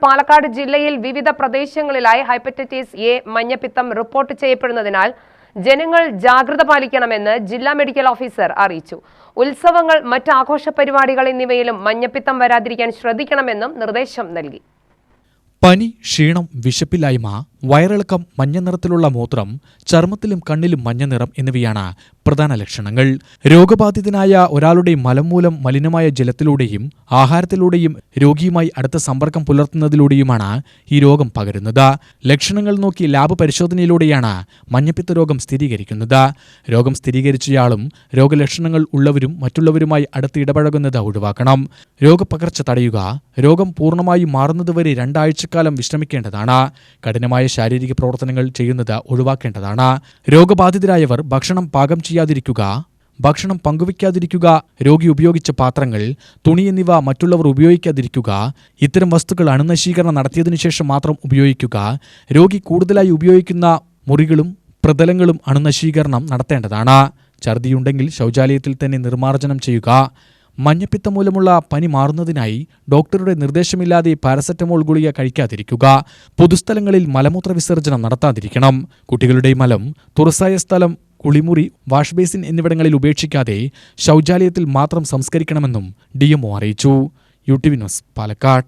പാലക്കാട് ജില്ലയിൽ വിവിധ പ്രദേശങ്ങളിലായി hepatitis A മഞ്ഞപ്പിത്തം റിപ്പോർട്ട് ചെയ്യപ്പെടുന്നതിനാൽ ജനങ്ങൾ ജാഗ്രത പാലിക്കണമെന്ന് ജില്ലാ മെഡിക്കൽ ഓഫീസർ അറിയിച്ചു. ഉത്സവങ്ങൾ, മറ്റ് ആഘോഷ പരിപാടികൾ എന്നിവയിലും മഞ്ഞപ്പിത്തം വരാതിരിക്കാൻ ശ്രദ്ധിക്കണമെന്നും നിർദ്ദേശം നൽകി. പനി, ക്ഷീണം, വിശപ്പില്ലായ്മ, വയറിളക്കം, മഞ്ഞ നിറത്തിലുള്ള മൂത്രം, ചർമ്മത്തിലും കണ്ണിലും മഞ്ഞ നിറം എന്നിവയാണ് പ്രധാന ലക്ഷണങ്ങൾ. രോഗബാധിതനായ ഒരാളുടെ മലം മൂലം മലിനമായ ജലത്തിലൂടെയും ആഹാരത്തിലൂടെയും രോഗിയുമായി അടുത്ത സമ്പർക്കം പുലർത്തുന്നതിലൂടെയുമാണ് ഈ രോഗം പകരുന്നത്. ലക്ഷണങ്ങൾ നോക്കി ലാബ് പരിശോധനയിലൂടെയാണ് മഞ്ഞപ്പിത്ത രോഗം സ്ഥിരീകരിക്കുന്നത്. രോഗം സ്ഥിരീകരിച്ചയാളും രോഗലക്ഷണങ്ങൾ ഉള്ളവരും മറ്റുള്ളവരുമായി അടുത്ത് ഇടപഴകുന്നത് ഒഴിവാക്കണം. രോഗപകർച്ച തടയുക. രോഗം പൂർണ്ണമായി മാറുന്നതുവരെ 2 ആഴ്ചക്കാലം വിശ്രമിക്കേണ്ടതാണ്. കഠിനമായ ശാരീരിക പ്രവർത്തനങ്ങൾ ചെയ്യുന്നത് ഒഴിവാക്കേണ്ടതാണ്. രോഗബാധിതരായവർ ഭക്ഷണം പാകം ചെയ്യാതിരിക്കുക, ഭക്ഷണം പങ്കുവയ്ക്കാതിരിക്കുക, രോഗി ഉപയോഗിച്ച പാത്രങ്ങൾ, തുണി എന്നിവ മറ്റുള്ളവർ ഉപയോഗിക്കാതിരിക്കുക, ഇത്തരം വസ്തുക്കൾ അണുനശീകരണം നടത്തിയതിനു ശേഷം മാത്രം ഉപയോഗിക്കുക, രോഗി കൂടുതലായി ഉപയോഗിക്കുന്ന മുറികളും പ്രതലങ്ങളും അണുനശീകരണം നടത്തേണ്ടതാണ്. ഛർദിയുണ്ടെങ്കിൽ ശൗചാലയത്തിൽ തന്നെ നിർമ്മാർജ്ജനം ചെയ്യുക. മഞ്ഞപ്പിത്തം മൂലമുള്ള പനി മാറുന്നതിനായി ഡോക്ടറുടെ നിർദ്ദേശമില്ലാതെ പാരസെറ്റമോൾ ഗുളിക കഴിക്കാതിരിക്കുക. പൊതുസ്ഥലങ്ങളിൽ മലമൂത്ര വിസർജനം നടത്താതിരിക്കണം. കുട്ടികളുടെ മലം, തുറസായ സ്ഥലം, കുളിമുറി, വാഷ് ബേസിൻ എന്നിവിടങ്ങളിൽ ഉപേക്ഷിക്കാതെ ശൗചാലയത്തിൽ മാത്രം സംസ്കരിക്കണമെന്നും DMO അറിയിച്ചു. UTV news, Palakkad.